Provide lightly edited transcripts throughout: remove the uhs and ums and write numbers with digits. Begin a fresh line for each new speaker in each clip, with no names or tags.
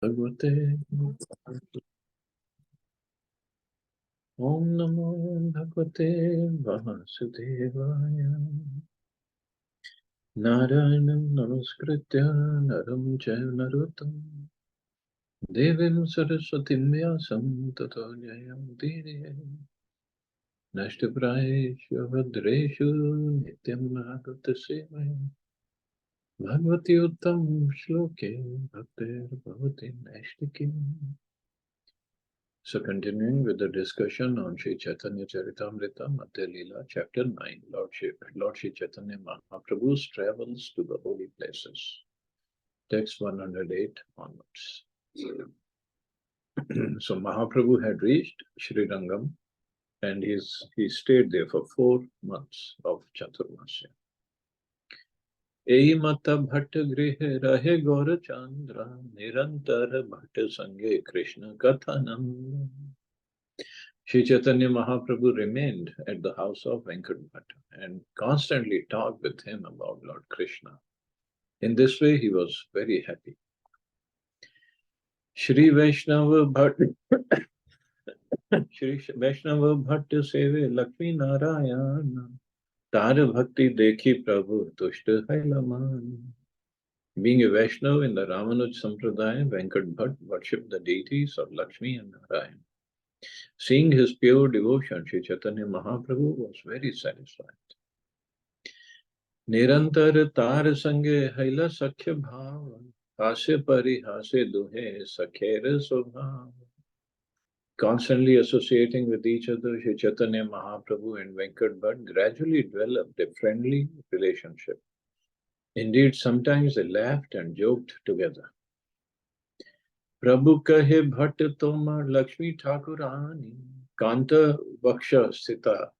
Bhagavate Om Namo Bhagavate Vasudevaya Narayanam Namaskritya Naram Chaiva Narottam Devim Saraswatim Vyasam Tato Jayam Diriye Nashtaprayeshu Bhadreshu Nityam Bhagavata Sevaya Bhagavati Uttam Shloke Bhaktir Bhavati Nashtikim. So continuing with the discussion on Sri Chaitanya Charitamrita, Madhya Lila, Chapter 9, Lord Sri Chaitanya Mahaprabhu's travels to the holy places. Text 108 onwards. So Mahaprabhu had reached Sri Rangam and he stayed there for 4 months of Chaturmasya. Ei mata bhatt grihe rahe Gaura Chandra, nirantar bhatt sange Krishna kathanam. Sri Chaitanya Mahaprabhu remained at the house of Venkatbhatta and constantly talked with him about Lord Krishna. In this way, he was very happy. Shri Vaishnava Bhatt Shri Vaishnava Bhatt Seve Lakshmi Narayana Tara Bhakti Dekhi Prabhu Tushta Hailaman. Being a Vaishnava in the Ramanuj Sampradaya, Venkat Bhatt worshipped the deities of Lakshmi and Narayan. Seeing his pure devotion, Sri Chaitanya Mahaprabhu was very satisfied. Nirantar tar sange haila sakhya bhav, hase pari hase duhe sakhera subhav. Constantly associating with each other, Sri Chaitanya Mahaprabhu and Venkat Bhatt gradually developed a friendly relationship. Indeed, sometimes they laughed and joked together. Prabhu kahe bhatt tomar Lakshmi Thakurani, Kanta Vaksha Sita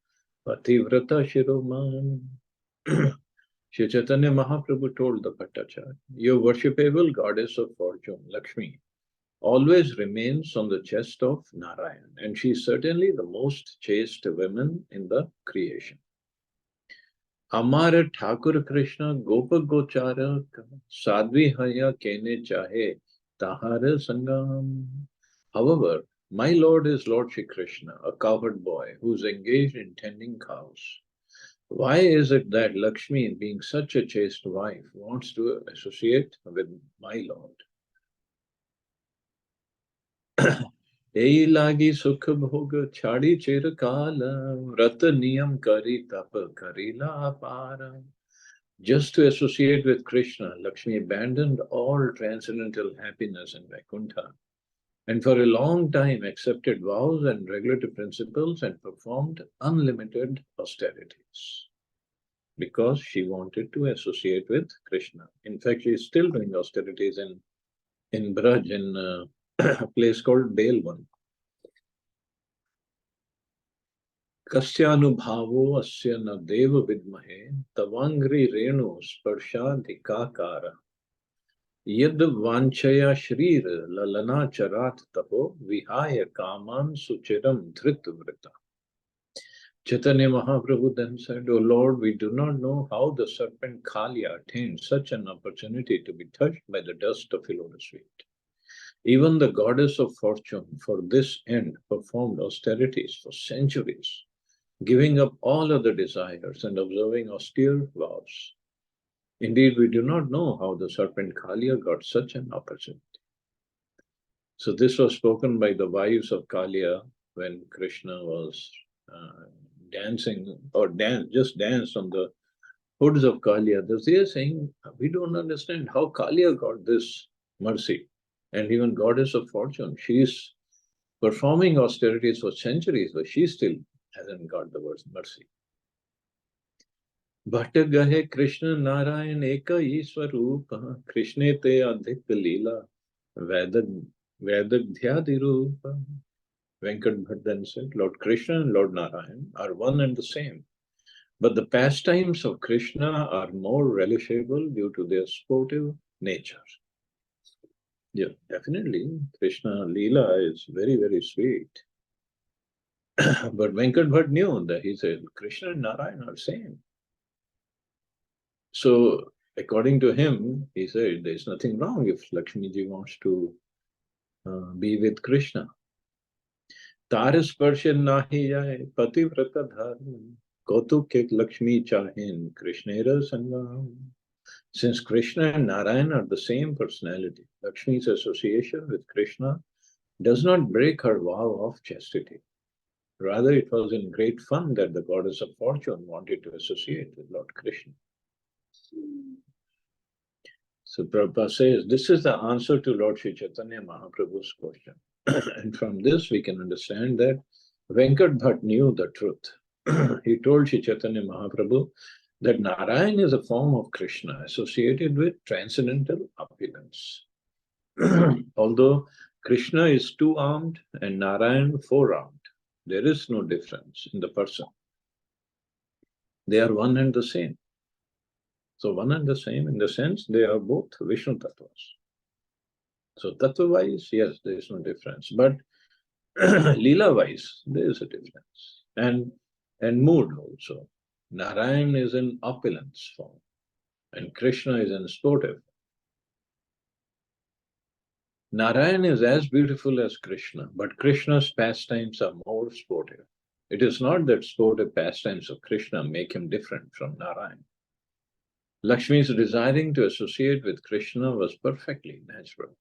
Pativrata Shiromani. Sri Chaitanya Mahaprabhu told the Bhattacharya, your worshipable goddess of fortune, Lakshmi, always remains on the chest of Narayan, and she is certainly the most chaste woman in the creation. Amara Thakur Krishna Gopa Gochara Sadvi Haya Kene Chahe Tahara Sangam. However, my Lord is Lord Shri Krishna, a cowherd boy who is engaged in tending cows. Why is it that Lakshmi, being such a chaste wife, wants to associate with my Lord? Ei lagi sukha bhoga chadi chirakala vrata niyam kari tapa karila apara. Just to associate with Krishna, Lakshmi abandoned all transcendental happiness in Vaikuntha and for a long time accepted vows and regulatory principles and performed unlimited austerities because she wanted to associate with Krishna. In fact, she is still doing austerities in Braj, in a place called Belwan. Kasyanubhavo asya na deva vidmahe tavangri renu sparsha dikakara yad vanchaya shrir lalana charat tapo vihaya kaman suchiram dhritvrita. Chaitanya Mahaprabhu then said, O Lord, we do not know how the serpent Kaliya attained such an opportunity to be touched by the dust of a lotus feet. Even the goddess of fortune, for this end, performed austerities for centuries, giving up all other desires and observing austere vows. Indeed, we do not know how the serpent Kaliya got such an opportunity. So this was spoken by the wives of Kaliya when Krishna was dancing or just danced on the hoods of Kaliya. They are saying, we don't understand how Kaliya got this mercy. And even goddess of fortune, she is performing austerities for centuries, but she still hasn't got the word mercy. Bhatt gahe Krishna Narayan eka iswarupa Krishna te adhik lila vedagdhyadi rupa. Venkat Bhatt then said, Lord Krishna and Lord Narayan are one and the same. But the pastimes of Krishna are more relishable due to their sportive nature. Yeah, definitely. Krishna Lila is very, very sweet. But Venkat Bhatt knew that he said, Krishna and Narayan are same. So, according to him, he said, there's nothing wrong if Lakshmi ji wants to be with Krishna. Tarisparshin nahi jai pativrata dharma. Kautuk Lakshmi chahin Krishnera sangam. Since Krishna and Narayana are the same personality, Lakshmi's association with Krishna does not break her vow of chastity. Rather, it was in great fun that the goddess of fortune wanted to associate with Lord Krishna. So Prabhupada says, this is the answer to Lord Sri Chaitanya Mahaprabhu's question. And from this we can understand that Venkat Bhatt knew the truth. He told Sri Chaitanya Mahaprabhu that Narayan is a form of Krishna associated with transcendental opulence. Although Krishna is two-armed and Narayan four-armed, there is no difference in the person. They are one and the same. So one and the same in the sense they are both Vishnu Tattvas. So Tattva-wise, yes, there is no difference. But Leela-wise, there is a difference. And mood also. Narayan is in opulence form and Krishna is in sportive. Narayan is as beautiful as Krishna, but Krishna's pastimes are more sportive. It is not that sportive pastimes of Krishna make him different from Narayan. Lakshmi's desiring to associate with Krishna was perfectly natural.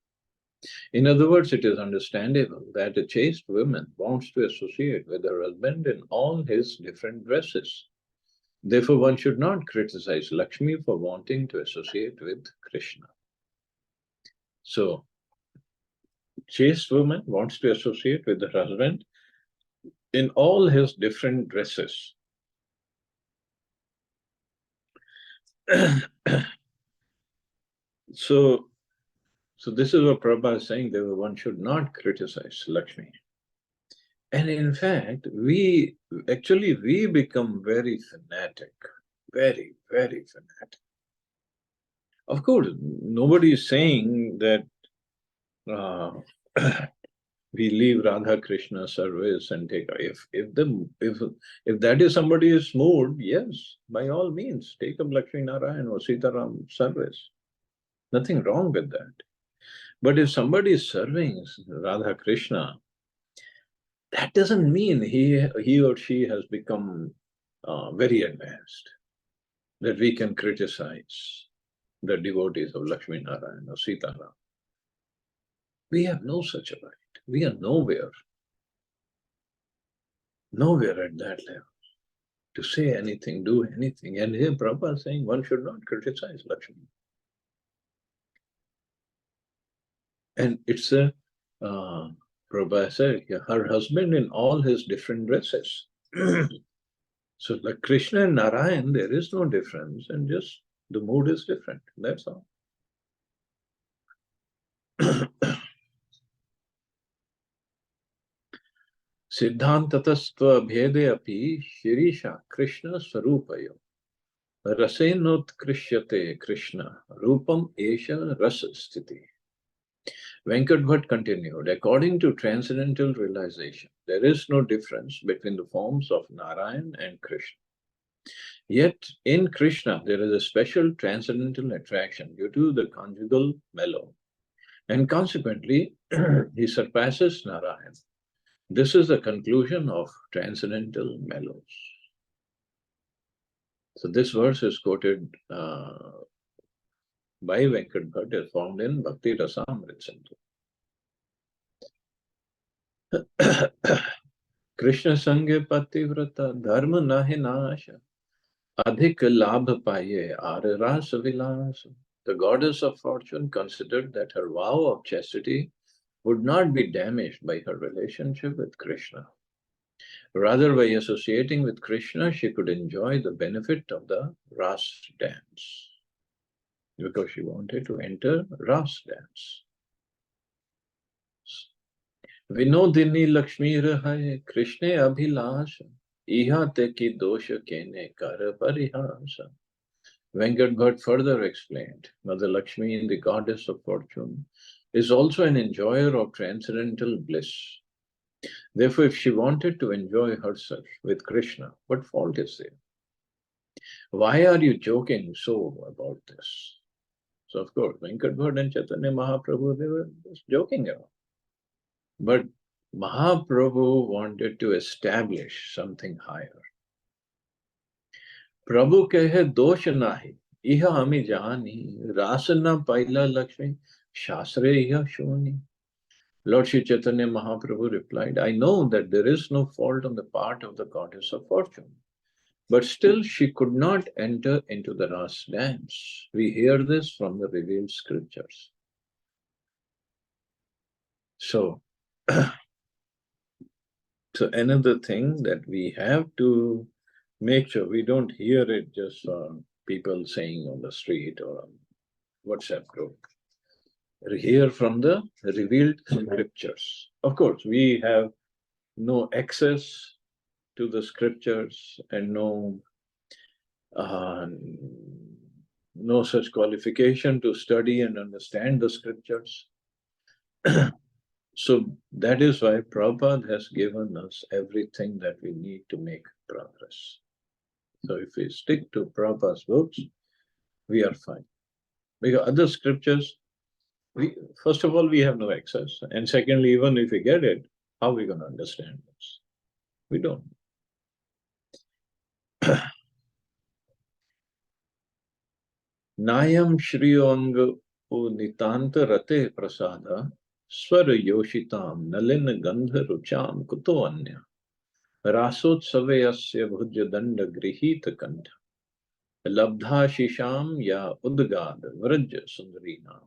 In other words, it is understandable that a chaste woman wants to associate with her husband in all his different dresses. Therefore, one should not criticize Lakshmi for wanting to associate with Krishna. So, chaste woman wants to associate with her husband in all his different dresses. So this is what Prabhupada is saying, that one should not criticize Lakshmi. And in fact, we become very fanatic, very, very fanatic. Of course, nobody is saying that we leave Radha Krishna service and take, if that is somebody's mood, yes, by all means, take up Lakshmi Narayan or Sitaram service. Nothing wrong with that. But if somebody is serving Radha Krishna, that doesn't mean he or she has become very advanced, that we can criticize the devotees of Lakshmi Narayan or Sitaram. We have no such a right. We are nowhere at that level to say anything, do anything. And here Prabhupada is saying one should not criticize Lakshmi. And it's a, Prabhupada said, her husband in all his different dresses. So like Krishna and Narayan, there is no difference, and just the mood is different. That's all. Siddhantatastva bhede api shirisha Krishna swarupayo rasenotkrishate Krishna rupam esha rasa sthiti. Venkat Bhatt continued, according to transcendental realization, there is no difference between the forms of Narayan and Krishna. Yet in Krishna, there is a special transcendental attraction due to the conjugal mellow, and consequently, he surpasses Narayan. This is the conclusion of transcendental mellows. So this verse is quoted by Venkat Bhatt, is found in Bhakti Rasamrit Sindhu. Krishna Sanghe Pativrata Dharma Nahi Nasha Adhik Labh Paye Are Rasa Vilasa. The goddess of fortune considered that her vow of chastity would not be damaged by her relationship with Krishna. Rather, by associating with Krishna, she could enjoy the benefit of the Ras dance, because she wanted to enter Ras dance. Vinodini Lakshmi Rahai Krishna Abhilasha Iha Teki Dosha Kene Kara Parihasa. Venkat Bhatt further explained, Mother Lakshmi, the goddess of fortune, is also an enjoyer of transcendental bliss. Therefore, if she wanted to enjoy herself with Krishna, what fault is there? Why are you joking so about this? So, of course, Venkat Bhatt and Chaitanya Mahaprabhu, they were just joking around. But Mahaprabhu wanted to establish something higher. Prabhu kehe dosh nahi, iha ami jani, rasana paila Lakshmi, shastre iha shoni. Lord Sri Chaitanya Mahaprabhu replied, I know that there is no fault on the part of the goddess of fortune, but still she could not enter into the Ras dance. We hear this from the revealed scriptures. So, so another thing that we have to make sure we don't hear it just people saying on the street or on WhatsApp group. Hear from the revealed scriptures. Of course, we have no access to the scriptures and uh, no such qualification to study and understand the scriptures. So that is why Prabhupada has given us everything that we need to make progress. So if we stick to Prabhupada's books, we are fine. Because other scriptures, first of all, we have no access. And secondly, even if we get it, how are we going to understand this? We don't. Nayam Shriyong Nitanta Rate Prasada Swar Yoshitam Nalin Gandha Rucham Kuto Anya Rasotsavayasya Bhujya Danda Grihita Kantha Labdha Shisham Ya Udgad Vraja Sundarina.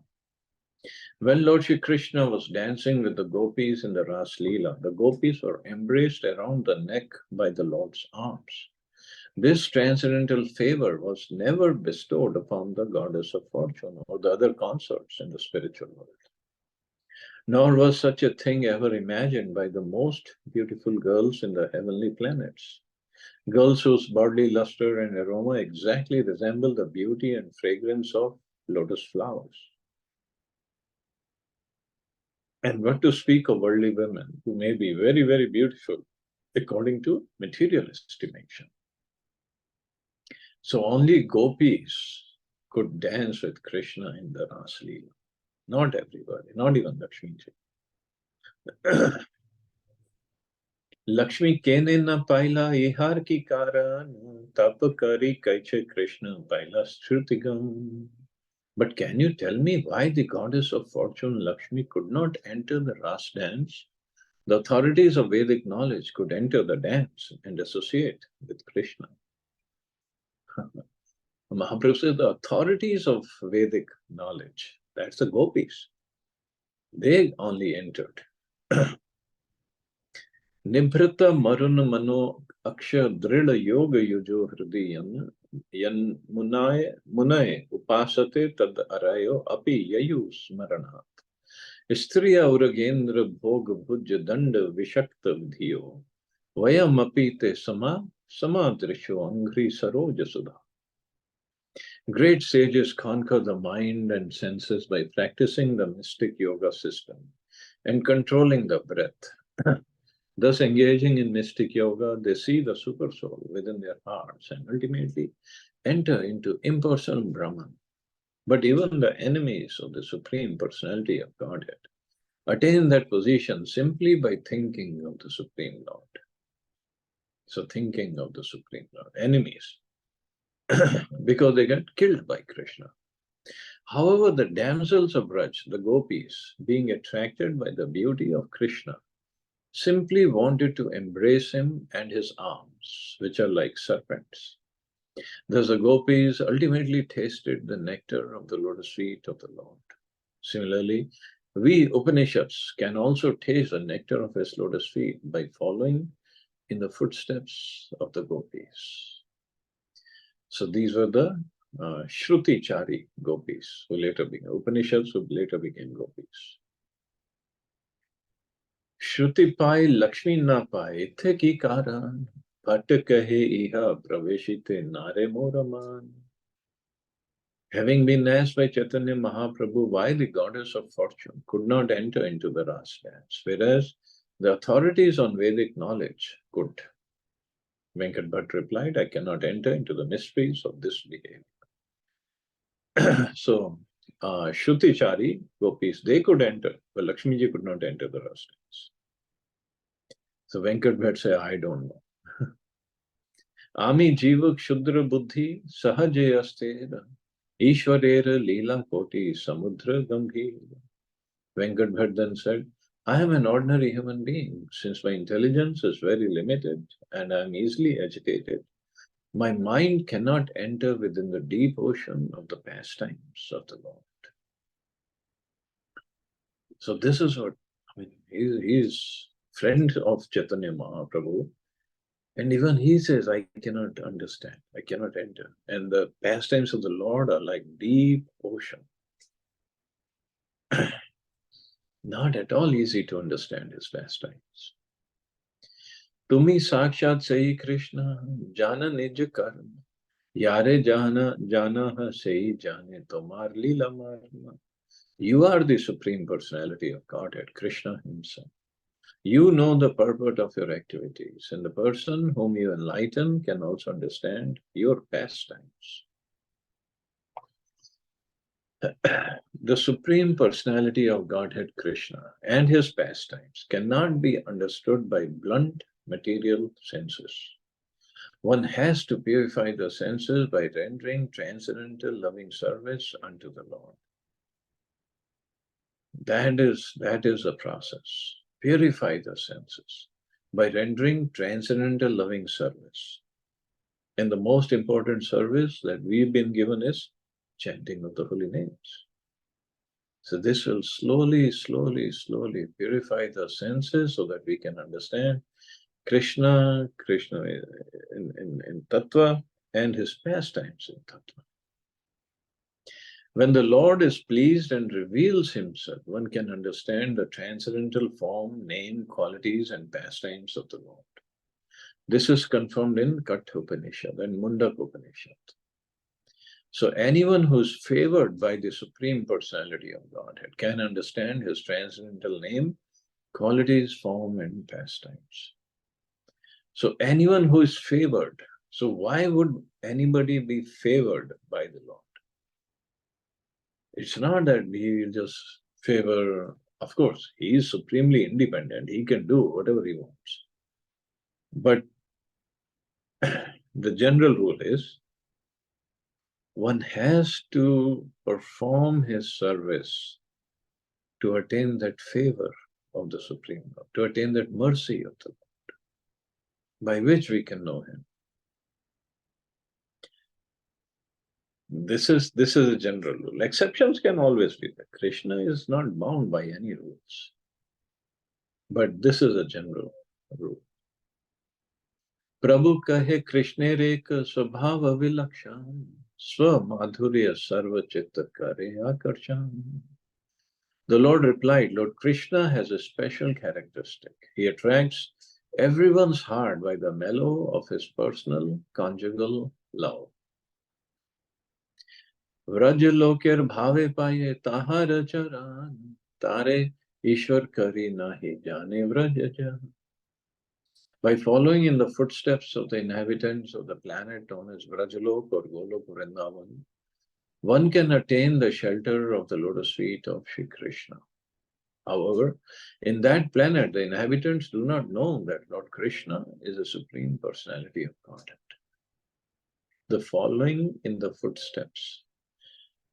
When Lord Shri Krishna was dancing with the gopis in the Ras Lila, the gopis were embraced around the neck by the Lord's arms. This transcendental favor was never bestowed upon the goddess of fortune or the other consorts in the spiritual world. Nor was such a thing ever imagined by the most beautiful girls in the heavenly planets. Girls whose bodily luster and aroma exactly resemble the beauty and fragrance of lotus flowers. And what to speak of worldly women who may be very, very beautiful according to material estimation. So only gopis could dance with Krishna in the Ras Leela. Not everybody, not even Lakshmi ji. Lakshmi kene na paila ihar ki karan tap kari kaiche Krishna paila shrutigam. But can you tell me why the goddess of fortune Lakshmi could not enter the Ras dance? The authorities of Vedic knowledge could enter the dance and associate with Krishna. Mahaprabhu says the authorities of Vedic knowledge, that's the gopis, they only entered. Nibhrita marun mano aksha drida yoga yujo hridiyan yan munaye upasate tad arayo api yayu smaranat. Striya uragendra bhog bhujya danda vishakta vidhiyo vayam api te samadrisho angri saroja sudha. Great sages conquer the mind and senses by practicing the mystic yoga system and controlling the breath. Thus, engaging in mystic yoga, they see the supersoul within their hearts and ultimately enter into impersonal Brahman. But even the enemies of the Supreme Personality of Godhead attain that position simply by thinking of the Supreme Lord. So, thinking of the Supreme Lord, enemies. Because they get killed by Krishna. However, the damsels of Braj, the gopis, being attracted by the beauty of Krishna, simply wanted to embrace him and his arms, which are like serpents. Thus, the gopis ultimately tasted the nectar of the lotus feet of the Lord. Similarly, we Upanishads can also taste the nectar of his lotus feet by following in the footsteps of the gopis. So these were the Shruti Chari gopis, who later became Upanishads, who later became gopis. Shruti pai Lakshmi na pai, ithe ki karan, bhat kahe iha praveshite nare moraman. Having been asked by Chaitanya Mahaprabhu why the goddess of fortune could not enter into the Ras dance, whereas the authorities on Vedic knowledge could. Venkat Bhatt replied, I cannot enter into the mysteries of this behavior. So, Shrutichari gopis, they could enter, but Lakshmi ji could not enter the raslings. So Venkat Bhatt said, I don't know. Ami jivak shudra buddhi sahaje astera Ishwarera lila koti samudra gambhir. Venkat Bhatt then said, I am an ordinary human being. Since my intelligence is very limited and I am easily agitated, my mind cannot enter within the deep ocean of the pastimes of the Lord. So this is what, I mean, he's friend of Chaitanya Mahaprabhu. And even he says, I cannot understand, I cannot enter. And the pastimes of the Lord are like deep ocean. Not at all easy to understand his pastimes. Tumi sakshat sahi Krishna, jana nij karma. Yare jana sahi jane tomar lila marma. You are the Supreme Personality of Godhead, Krishna himself. You know the purport of your activities, and the person whom you enlighten can also understand your pastimes. The Supreme Personality of Godhead, Krishna, and his pastimes cannot be understood by blunt material senses. One has to purify the senses by rendering transcendental loving service unto the Lord. That is a process. Purify the senses by rendering transcendental loving service. And the most important service that we've been given is chanting of the holy names. So this will slowly purify the senses so that we can understand Krishna in Tattva and his pastimes in Tattva. When the Lord is pleased and reveals himself, one can understand the transcendental form, name, qualities, and pastimes of the Lord. This is confirmed in Katha Upanishad and Mundak Upanishad. So anyone who is favored by the Supreme Personality of Godhead can understand his transcendental name, qualities, form, and pastimes. So anyone who is favored, so why would anybody be favored by the Lord? It's not that he will just favor, of course, he is supremely independent. He can do whatever he wants. But the general rule is one has to perform his service to attain that favor of the Supreme Lord, to attain that mercy of the Lord, by which we can know him. This is a general rule. Exceptions can always be there. Krishna is not bound by any rules. But this is a general rule. Prabhu kahe Krishna reka swabhava vilakshan swa madhurya sarva chitta kare akarshan. The Lord replied, Lord Krishna has a special characteristic. He attracts everyone's heart by the mellow of his personal conjugal love. Vraj loker bhave paye tahar charan tare Ishwar kari nahi jane vrajaja. By following in the footsteps of the inhabitants of the planet known as Vrajlok or Golok Vrindavan, one can attain the shelter of the lotus feet of Shri Krishna. However, in that planet, the inhabitants do not know that Lord Krishna is the Supreme Personality of Godhead. The following in the footsteps.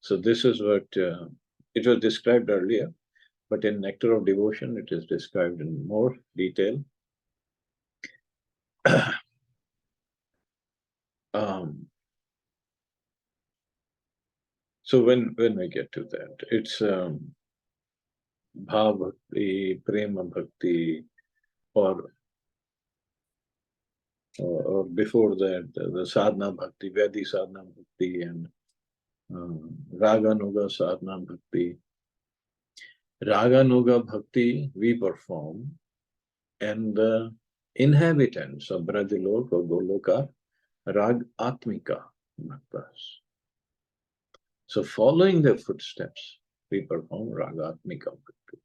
So this is what it was described earlier, but in Nectar of Devotion, it is described in more detail. So when we get to that, it's Bhav Bhakti, Prema Bhakti, or before that, the Sadhana Bhakti, Vedi Sadhana Bhakti, and Raganuga Sadhana Bhakti. Raganuga Bhakti we perform, and the inhabitants of Brajaloka or Goloka, Rag Atmika Bhaktas. So following their footsteps, we perform Ragatmika Bhakti.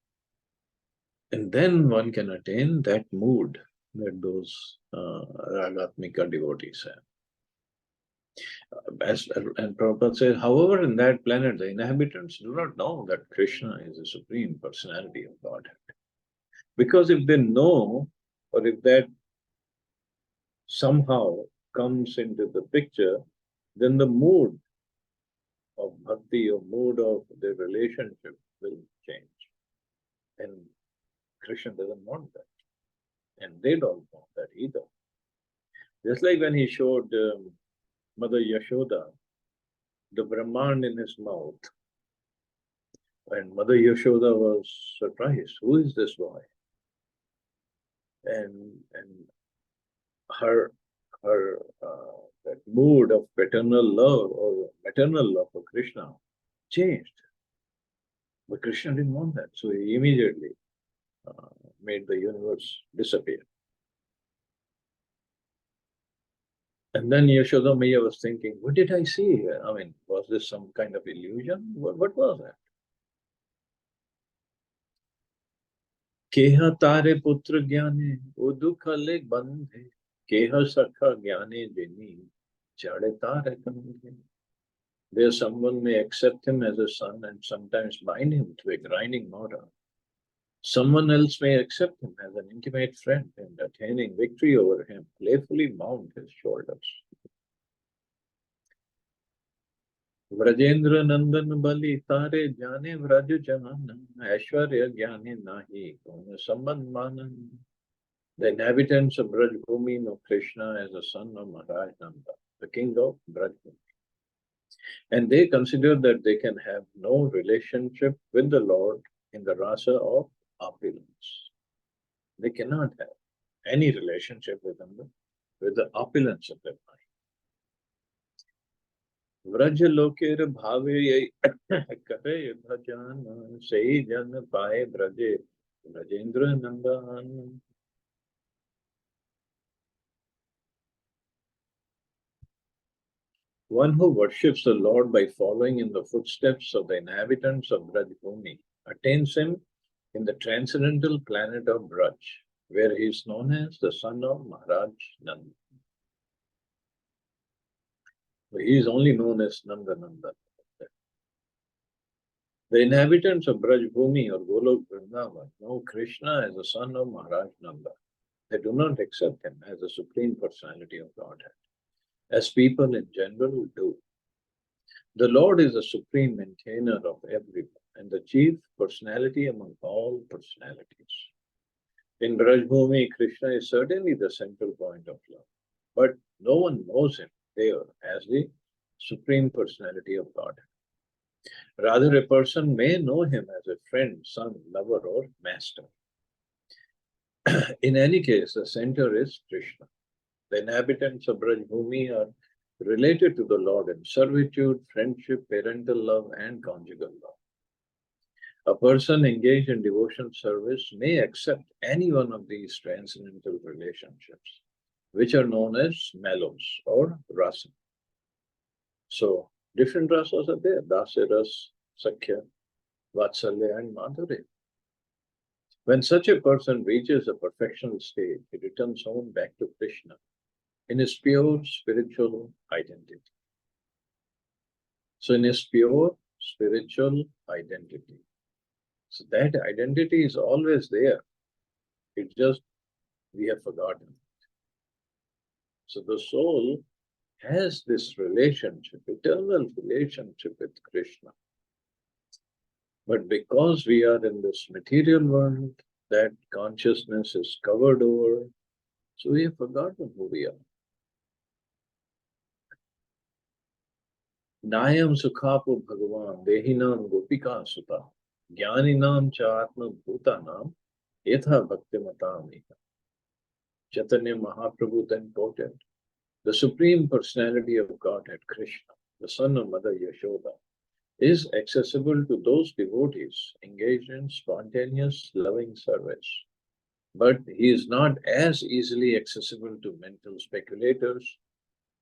And then one can attain that mood that those Ragatmika devotees have. And Prabhupada says, however, in that planet, the inhabitants do not know that Krishna is the Supreme Personality of Godhead. Because if they know, or if that somehow comes into the picture, then the mood of bhakti or mood of their relationship will change. And Krishna doesn't want that. And they don't want that either. Just like when he showed Mother Yashoda the Brahman in his mouth, and Mother Yashoda was surprised. Who is this boy? And her that mood of paternal love or maternal love for Krishna changed. But Krishna didn't want that, so he immediately made the universe disappear. And then Yashoda Maya was thinking, what did I see here? I mean, was this some kind of illusion? What was that? केह तारे पुत्र ज्ञाने उदुखले बंधे केह सखा ज्ञाने जिनी जड़े तारे कंधे. There someone may accept him as a son and sometimes bind him to a grinding mortar. Someone else may accept him as an intimate friend and attaining victory over him, playfully mount his shoulders. व्रजेंद्र नंदन बलि तारे जाने व्रज जहान ऐश्वर्य ज्ञाने नाही कौन संबंध मानन. The inhabitants of Braj Bhumi know Krishna as the son of Maharaj Nanda, the king of Braj Bhumi. And they consider that they can have no relationship with the Lord in the rasa of opulence. They cannot have any relationship with him with the opulence of their mind. Vraj लोकेर भावे करे भजन सही जन पाए ब्रजे ब्रजेंद्र नंदन. One who worships the Lord by following in the footsteps of the inhabitants of Braj Bhumi attains him in the transcendental planet of Braj, where he is known as the son of Maharaj Nanda. He is only known as Nanda Nanda. The inhabitants of Braj Bhumi or Golok Vrindavan know Krishna as the son of Maharaj Nanda. They do not accept him as the Supreme Personality of Godhead, as people in general do. The Lord is the supreme maintainer of everyone and the chief personality among all personalities. In Braj Bhumi, Krishna is certainly the central point of love, but no one knows him there as the Supreme Personality of Godhead. Rather, a person may know him as a friend, son, lover, or master. In any case, the center is Krishna. The inhabitants of Braj Bhumi are related to the Lord in servitude, friendship, parental love, and conjugal love. A person engaged in devotional service may accept any one of these transcendental relationships, which are known as mellows or rasa. So, different rasas are there: Dasya ras, Sakhya, Vatsalya, and Madhurya. When such a person reaches a perfectional state, he returns home back to Krishna in his pure spiritual identity. So, in his pure spiritual identity. So, that identity is always there. It just, we have forgotten it. So, the soul has this relationship, eternal relationship with Krishna. But because we are in this material world, that consciousness is covered over, so we have forgotten who we are. Nayam sukhapo bhagavan dehinam gopika sutta jnaninam cha atma bhutanam yatha bhaktimatam eka. Chaitanya Mahaprabhu then quoted, the Supreme Personality of Godhead, Krishna, the son of Mother Yashoda, is accessible to those devotees engaged in spontaneous loving service. But he is not as easily accessible to mental speculators,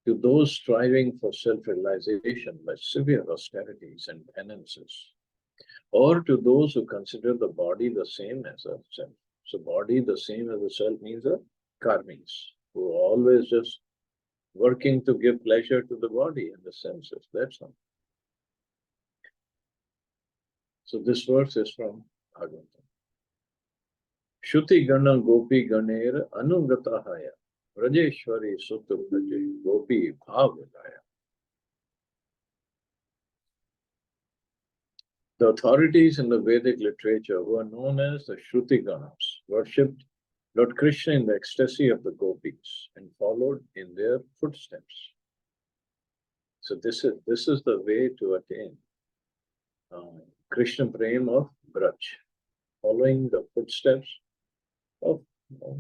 to those striving for self-realization by severe austerities and penances, or to those who consider the body the same as a self. So body the same as a self means the karmis, who always just working to give pleasure to the body and the senses. That's all. So this verse is from Bhagavatam. Shruti Gana Gopi Ganer Anugatahaya Rajeshwari Sutta Braje Gopi Bhavidaya. The authorities in the Vedic literature who are known as the Shruti Ganas worshipped Lord Krishna in the ecstasy of the gopis and followed in their footsteps. So this is the way to attain Krishna Prem of Braj, following the footsteps of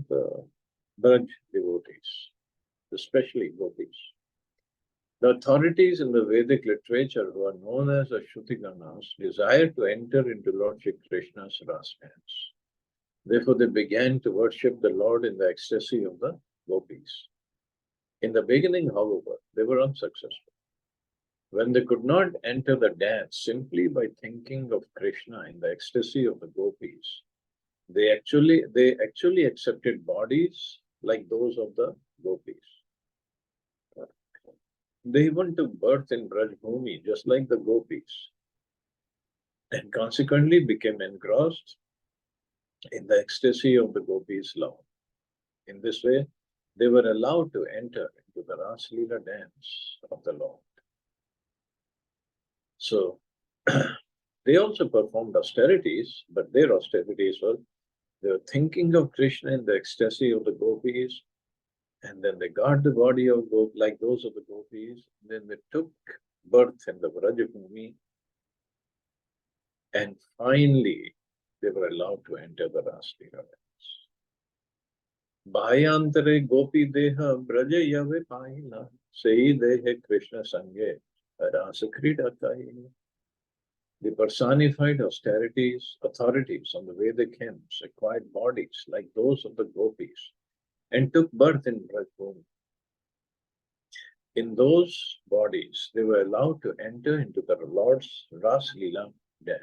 the Braj devotees, especially gopis. The authorities in the Vedic literature who are known as the Shrutiganas desired to enter into Lord Shri Krishna's ras dance. Therefore, they began to worship the Lord in the ecstasy of the gopis. In the beginning, however, they were unsuccessful. When they could not enter the dance simply by thinking of Krishna in the ecstasy of the gopis, they actually accepted bodies like those of the gopis. They even took birth in Brajbhumi, just like the gopis, and consequently became engrossed in the ecstasy of the gopis' love. In this way, they were allowed to enter into the Ras Leela dance of the Lord. So, they also performed austerities, but their austerities were, they were thinking of Krishna in the ecstasy of the gopis, and then they got the body of like those of the gopis. Then they took birth in the Vrajabhumi, and finally they were allowed to enter the Ras Leela dance. Bhayantare gopi deha braja yave paila sei dehe Krishna sange rasa krida kaila. The personified authorities on the Vedic hymns acquired bodies like those of the gopis and took birth in Brajbhumi. In those bodies, they were allowed to enter into the Lord's Ras Leela dance.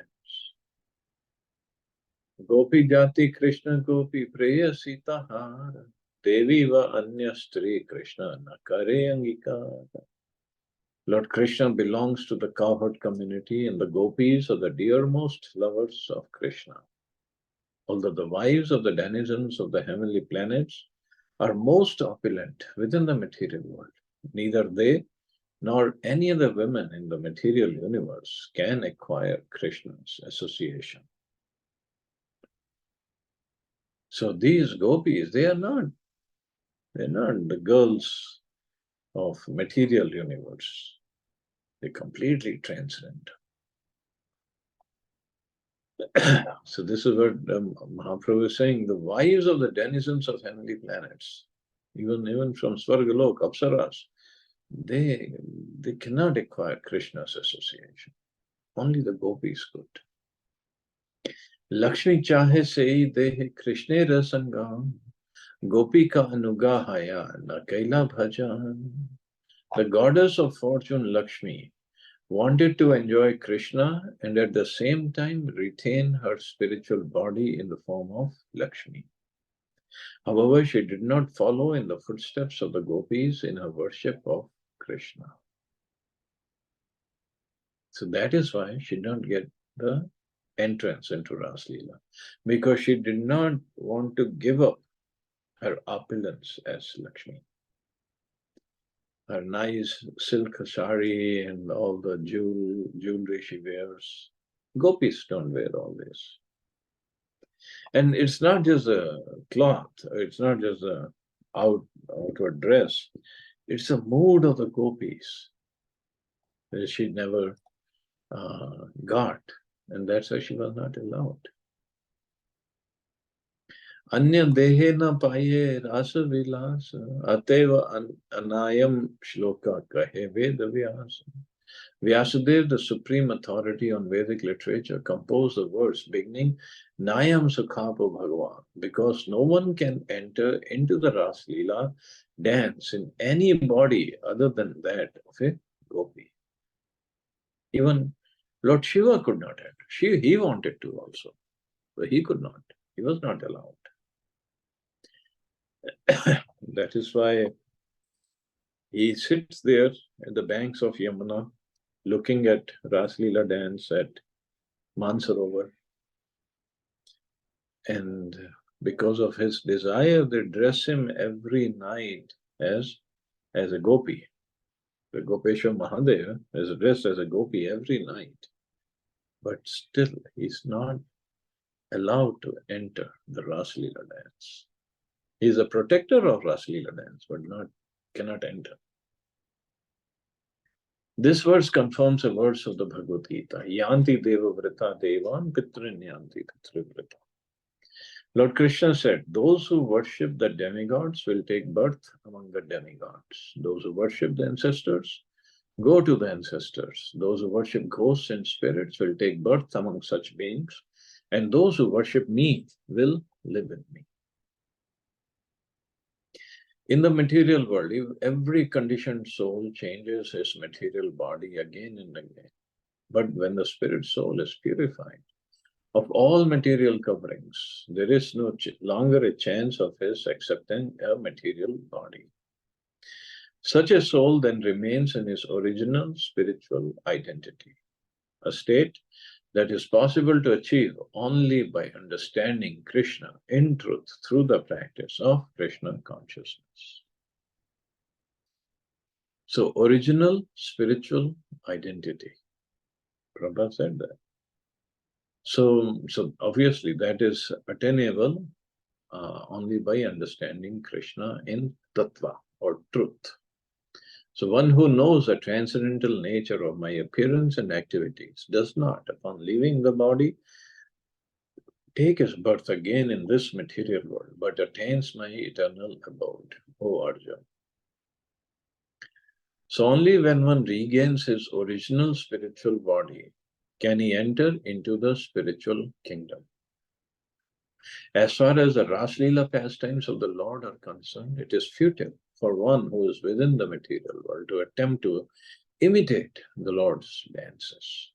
Gopi Jati Krishna Gopi Preya Sita Hara Devi va Anya Stri Krishna Nakare Angikara. Lord Krishna belongs to the cowherd community, and the gopis are the dearmost lovers of Krishna. Although the wives of the denizens of the heavenly planets are most opulent within the material world, neither they nor any other women in the material universe can acquire Krishna's association. So these gopis, they're not the girls of material universe. They completely transcend. So this is what Mahaprabhu is saying. The wives of the denizens of heavenly planets, even from Svargalok, Apsaras, they cannot acquire Krishna's association. Only the gopis could. Lakshmi chahe sei dehe Krishne rasangam gopika anugahaya na kaila bhajan. The goddess of fortune, Lakshmi, wanted to enjoy Krishna and at the same time retain her spiritual body in the form of Lakshmi. However, she did not follow in the footsteps of the gopis in her worship of Krishna. So that is why she did not get the entrance into Ras Leela, because she did not want to give up her opulence as Lakshmi. Her nice silk sari and all the jewelry she wears. Gopis don't wear all this. And it's not just a cloth, it's not just a outward dress, it's a mood of the gopis that she never got, and that's why she was not allowed. Anya dehe na paye rasa vilas ateva anayam shloka kahe veda vyasa. Vyasadeva, the supreme authority on Vedic literature, composed the verse beginning Nayam Sukhapo Bhagavan, because no one can enter into the Ras Leela dance in any body other than that of a gopi. Even Lord Shiva could not enter. He wanted to also, but he could not. He was not allowed. That is why He sits there at the banks of Yamuna, looking at Ras Leela dance at Mansarovar. And because of his desire, they dress him every night as a gopi. The Gopeshwar Mahadev is dressed as a gopi every night. But still, he's not allowed to enter the Ras Leela dance. He's a protector of Ras Leela dance, but cannot enter. This verse confirms a verse of the Bhagavad Gita. Yanti deva vrita devan pitrin yanti pitrivrita. Lord Krishna said, those who worship the demigods will take birth among the demigods. Those who worship the ancestors, go to the ancestors. Those who worship ghosts and spirits will take birth among such beings. And those who worship me will live with me. In the material world, every conditioned soul changes his material body again and again. But when the spirit soul is purified of all material coverings, there is no longer a chance of his accepting a material body. Such a soul then remains in his original spiritual identity, a state that is possible to achieve only by understanding Krishna in truth through the practice of Krishna consciousness. So, original spiritual identity. Prabhupada said that. So obviously that is attainable only by understanding Krishna in tattva or truth. So one who knows the transcendental nature of my appearance and activities does not, upon leaving the body, take his birth again in this material world, but attains my eternal abode, O Arjuna. So only when one regains his original spiritual body can he enter into the spiritual kingdom. As far as the Ras Leela pastimes of the Lord are concerned, it is futile for one who is within the material world to attempt to imitate the Lord's dances.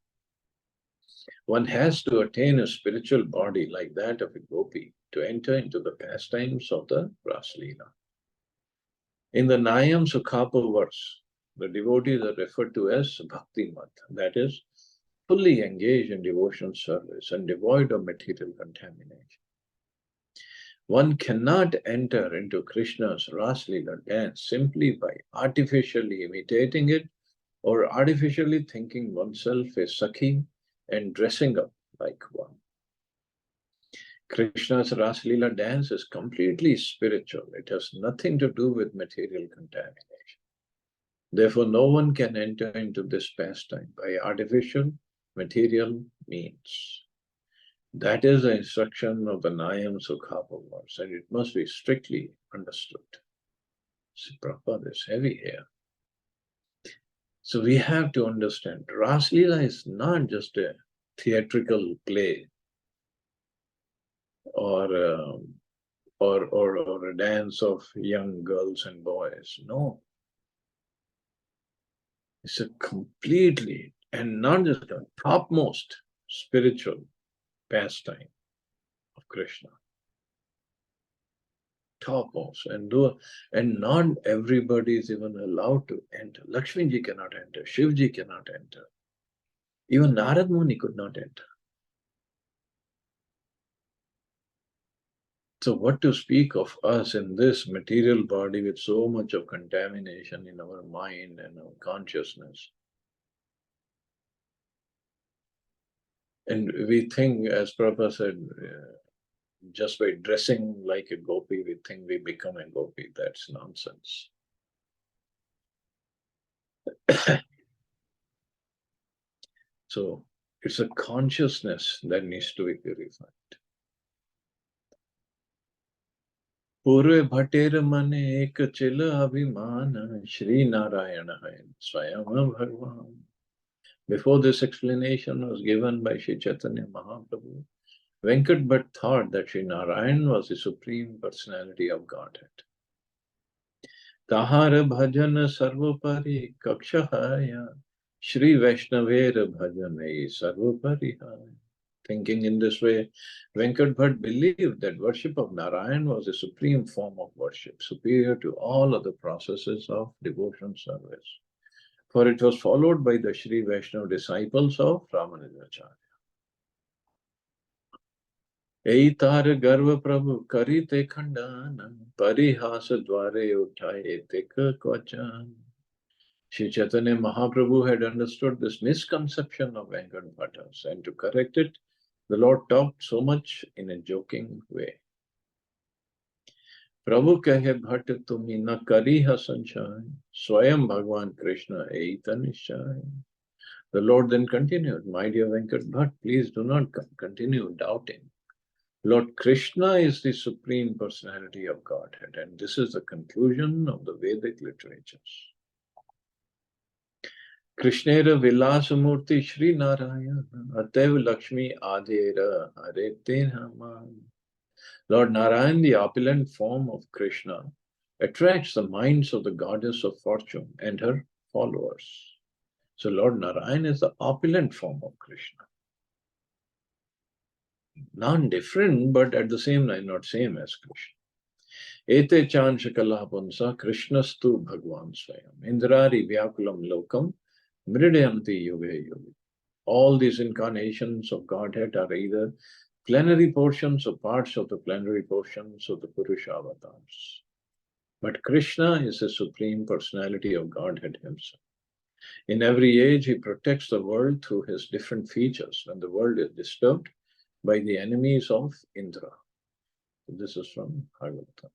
One has to attain a spiritual body like that of a gopi to enter into the pastimes of the Ras Leela. In the Nayam Sukhapo verse, the devotees are referred to as Bhakti Mat, that is, fully engaged in devotional service and devoid of material contamination. One cannot enter into Krishna's Ras Leela dance simply by artificially imitating it or artificially thinking oneself a Sakhi and dressing up like one. Krishna's Ras Leela dance is completely spiritual. It has nothing to do with material contamination. Therefore, no one can enter into this pastime by artificial material means. That is the instruction of the Nayam Sukhapo verse, and it must be strictly understood. See, Prabhupada is heavy here. So we have to understand, Ras Leela is not just a theatrical play or a dance of young girls and boys. No. It's a completely, and not just a topmost spiritual pastime of Krishna. Topmost, and not everybody is even allowed to enter. Lakshmi ji cannot enter, Shiv ji cannot enter. Even Narad Muni could not enter. So what to speak of us in this material body with so much of contamination in our mind and our consciousness? And we think, as Prabhupada said, just by dressing like a gopi, we think we become a gopi. That's nonsense. So it's a consciousness that needs to be purified. Purve bhater mane ek chila abhiman Shri Narayana hai Swayam Bhagavan. Before this explanation was given by Sri Chaitanya Mahaprabhu, Venkat Bhatt thought that Sri Narayan was the Supreme Personality of Godhead. Tahar bhajan sarvapari kakshahaya Shri Vaishnaver bhajanai sarvapari hai. Thinking in this way, Venkat Bhatt believed that worship of Narayan was a supreme form of worship, superior to all other processes of devotion service. For it was followed by the Sri Vaishnava disciples of Ramanujacharya. Ei tar garva prabhu karite khandana, parihasa dware uठाए tek kvachan. Sri Chaitanya Mahaprabhu had understood this misconception of Venkat Bhattas, and to correct it, the Lord talked so much in a joking way. Prabhu kahe bhat tumi na kariha sanchai, swayam Bhagwan Krishna eita nishchai. The Lord then continued, my dear Venkat Bhatt, please do not continue doubting. Lord Krishna is the Supreme Personality of Godhead, and this is the conclusion of the Vedic literatures. Krishnera Vilasamurti Shri Narayana Atev Lakshmi Adera Hare Haman. Lord Narayan, the opulent form of Krishna, attracts the minds of the goddess of fortune and her followers. So Lord Narayan is the opulent form of Krishna. Non-different, but at the same time not same as Krishna. Ete chan shakala punsa Krishnastu Bhagwan Swayam Indrari Vyakulam Lokam Mridayanti Yuge Yuge. All these incarnations of Godhead are either plenary portions or parts of the plenary portions of the Purusha avatars. But Krishna is the Supreme Personality of Godhead himself. In every age, he protects the world through his different features when the world is disturbed by the enemies of Indra. This is from Bhagavatam.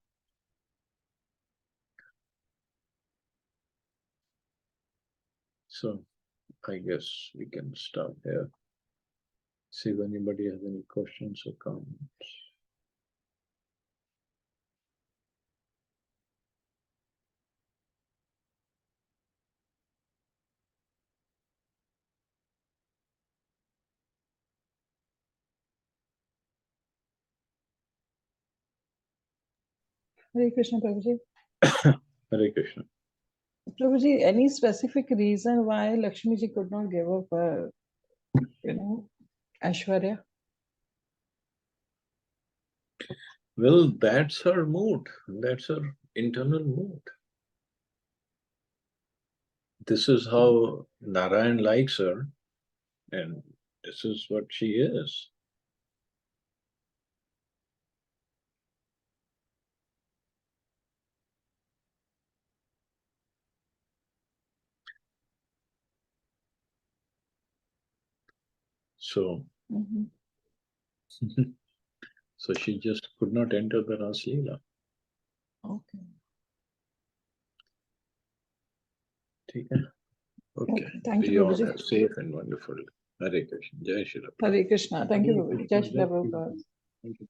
So, I guess we can start here. See if anybody has any questions or comments.
Hare Krishna, Prabhuji.
Hare Krishna.
Prabhuji, any specific reason why Lakshmi ji could not give up her, Aishwarya?
Well, that's her mood. That's her internal mood. This is how Narayan likes her, and this is what she is. So, so she just could not enter the Ras Lila.
Okay.
Okay.
Thank you,
You all
Prabhuji.
have safe and wonderful. Hare Krishna. Jai Shri Prabhupada.
Hare Krishna. Thank you, Prabhuji. Jai Shri Prabhupada.
Thank you.